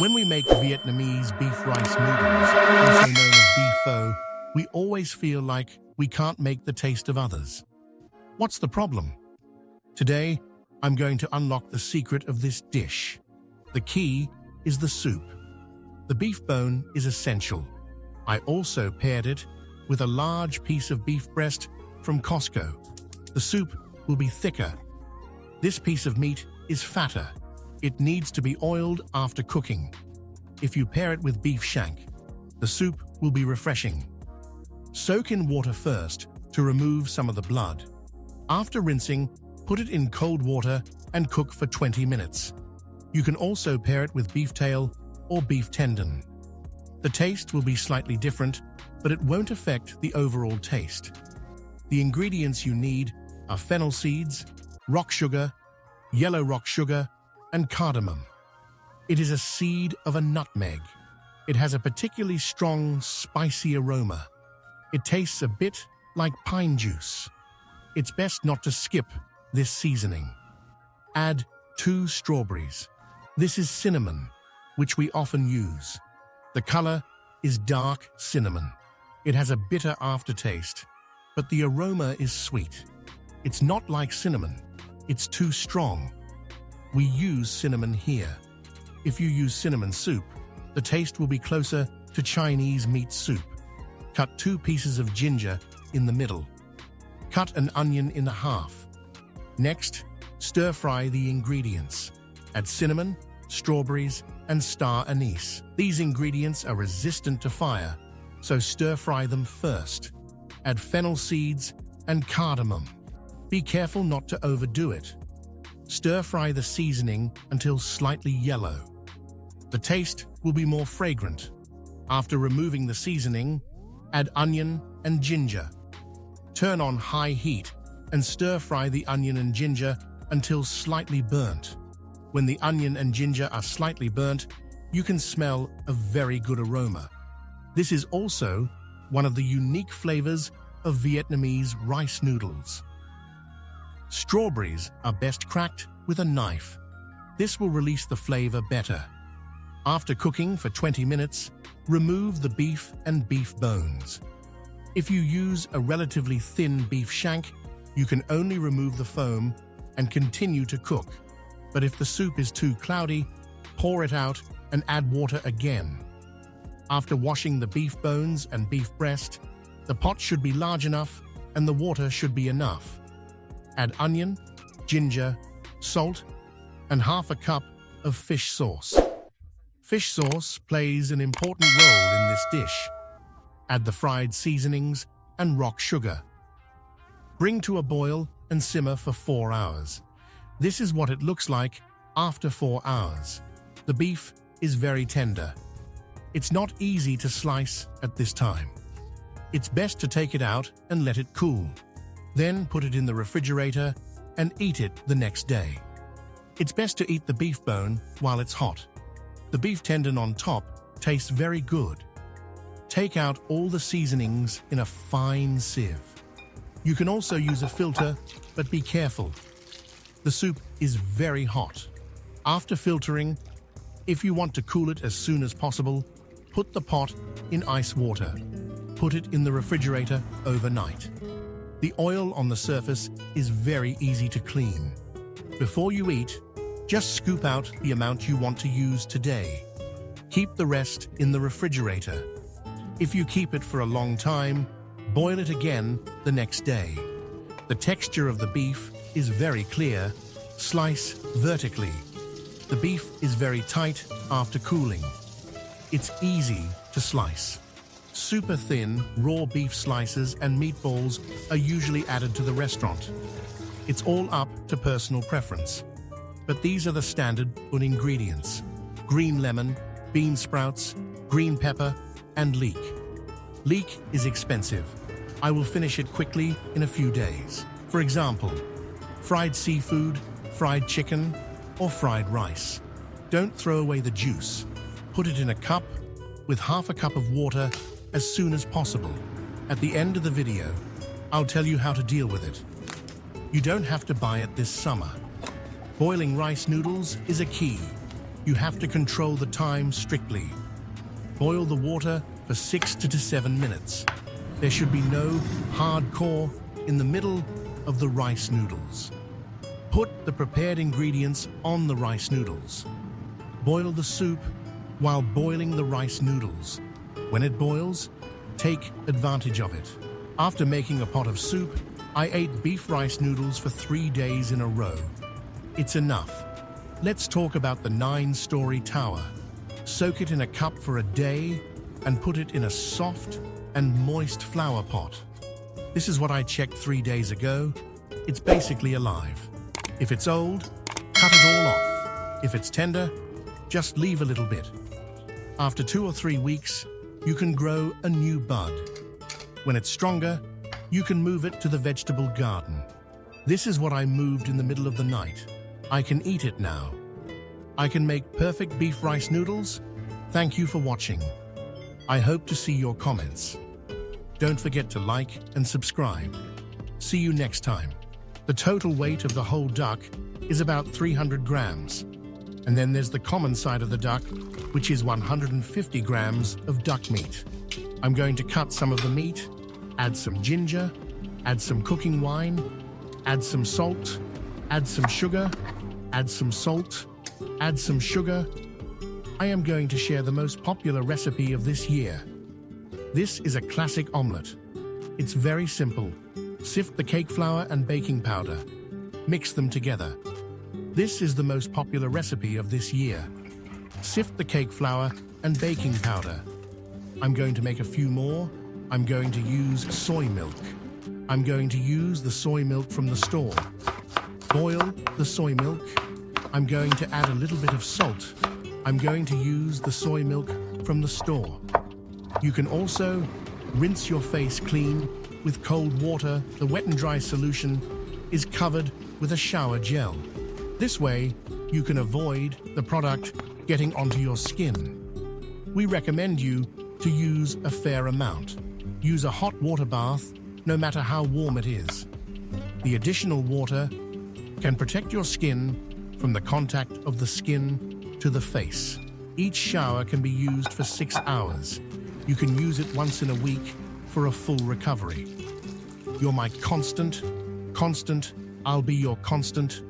When we make Vietnamese beef rice noodles, also known as beef pho, we always feel like we can't make the taste of others. What's the problem? Today, I'm going to unlock the secret of this dish. The key is the soup. The beef bone is essential. I also paired it with a large piece of beef breast from Costco. The soup will be thicker. This piece of meat is fatter. It needs to be oiled after cooking. If you pair it with beef shank, the soup will be refreshing. Soak in water first to remove some of the blood. After rinsing, put it in cold water and cook for 20 minutes. You can also pair it with beef tail or beef tendon. The taste will be slightly different, but it won't affect the overall taste. The ingredients you need are fennel seeds, rock sugar, yellow rock sugar, and cardamom. It is a seed of a nutmeg. It has a particularly strong, spicy aroma. It tastes a bit like pine juice. It's best not to skip this seasoning. Add 2 strawberries. This is cinnamon, which we often use. The color is dark cinnamon. It has a bitter aftertaste, but the aroma is sweet. It's not like cinnamon. It's too strong. We use cinnamon here. If you use cinnamon soup, the taste will be closer to Chinese meat soup. Cut 2 pieces of ginger in the middle. Cut an onion in half. Next, stir-fry the ingredients. Add cinnamon, strawberries, and star anise. These ingredients are resistant to fire, so stir-fry them first. Add fennel seeds and cardamom. Be careful not to overdo it. Stir-fry the seasoning until slightly yellow. The taste will be more fragrant. After removing the seasoning, add onion and ginger. Turn on high heat and stir-fry the onion and ginger until slightly burnt. When the onion and ginger are slightly burnt, you can smell a very good aroma. This is also one of the unique flavors of Vietnamese rice noodles. Strawberries are best cracked with a knife. This will release the flavor better. After cooking for 20 minutes, remove the beef and beef bones. If you use a relatively thin beef shank, you can only remove the foam and continue to cook. But if the soup is too cloudy, pour it out and add water again. After washing the beef bones and beef breast, the pot should be large enough and the water should be enough. Add onion, ginger, salt, and half a cup of fish sauce. Fish sauce plays an important role in this dish. Add the fried seasonings and rock sugar. Bring to a boil and simmer for 4 hours. This is what it looks like after 4 hours. The beef is very tender. It's not easy to slice at this time. It's best to take it out and let it cool. Then put it in the refrigerator and eat it the next day. It's best to eat the beef bone while it's hot. The beef tendon on top tastes very good. Take out all the seasonings in a fine sieve. You can also use a filter, but be careful. The soup is very hot. After filtering, if you want to cool it as soon as possible, put the pot in ice water. Put it in the refrigerator overnight. The oil on the surface is very easy to clean. Before you eat, just scoop out the amount you want to use today. Keep the rest in the refrigerator. If you keep it for a long time, boil it again the next day. The texture of the beef is very clear. Slice vertically. The beef is very tight after cooling. It's easy to slice. Super thin, raw beef slices and meatballs are usually added to the restaurant. It's all up to personal preference. But these are the standard ingredients: green lemon, bean sprouts, green pepper, and leek. Leek is expensive. I will finish it quickly in a few days. For example, fried seafood, fried chicken, or fried rice. Don't throw away the juice. Put it in a cup with half a cup of water as soon as possible. At the end of the video, I'll tell you how to deal with it. You don't have to buy it this summer. Boiling rice noodles is a key. You have to control the time strictly. Boil the water for 6 to 7 minutes. There should be no hard core in the middle of the rice noodles. Put the prepared ingredients on the rice noodles. Boil the soup while boiling the rice noodles. When it boils, take advantage of it. After making a pot of soup, I ate beef rice noodles for 3 days in a row. It's enough. Let's talk about the 9-story tower. Soak it in a cup for a day and put it in a soft and moist flower pot. This is what I checked 3 days ago. It's basically alive. If it's old, cut it all off. If it's tender, just leave a little bit. After 2 or 3 weeks, you can grow a new bud. When it's stronger, you can move it to the vegetable garden. This is what I moved in the middle of the night. I can eat it now. I can make perfect beef rice noodles. Thank you for watching. I hope to see your comments. Don't forget to like and subscribe. See you next time. The total weight of the whole duck is about 300 grams. And then there's the common side of the duck, which is 150 grams of duck meat. I'm going to cut some of the meat, add some ginger, add some cooking wine, add some salt, add some sugar, add some salt, add some sugar. I am going to share the most popular recipe of this year. This is a classic omelette. It's very simple. Sift the cake flour and baking powder. Mix them together. This is the most popular recipe of this year. Sift the cake flour and baking powder. I'm going to make a few more. I'm going to use soy milk. I'm going to use the soy milk from the store. Boil the soy milk. I'm going to add a little bit of salt. I'm going to use the soy milk from the store. You can also rinse your face clean with cold water. The wet and dry solution is covered with a shower gel. This way, you can avoid the product getting onto your skin. We recommend you to use a fair amount. Use a hot water bath, no matter how warm it is. The additional water can protect your skin from the contact of the skin to the face. Each shower can be used for 6 hours. You can use it once in a week for a full recovery. You're my constant. I'll be your constant.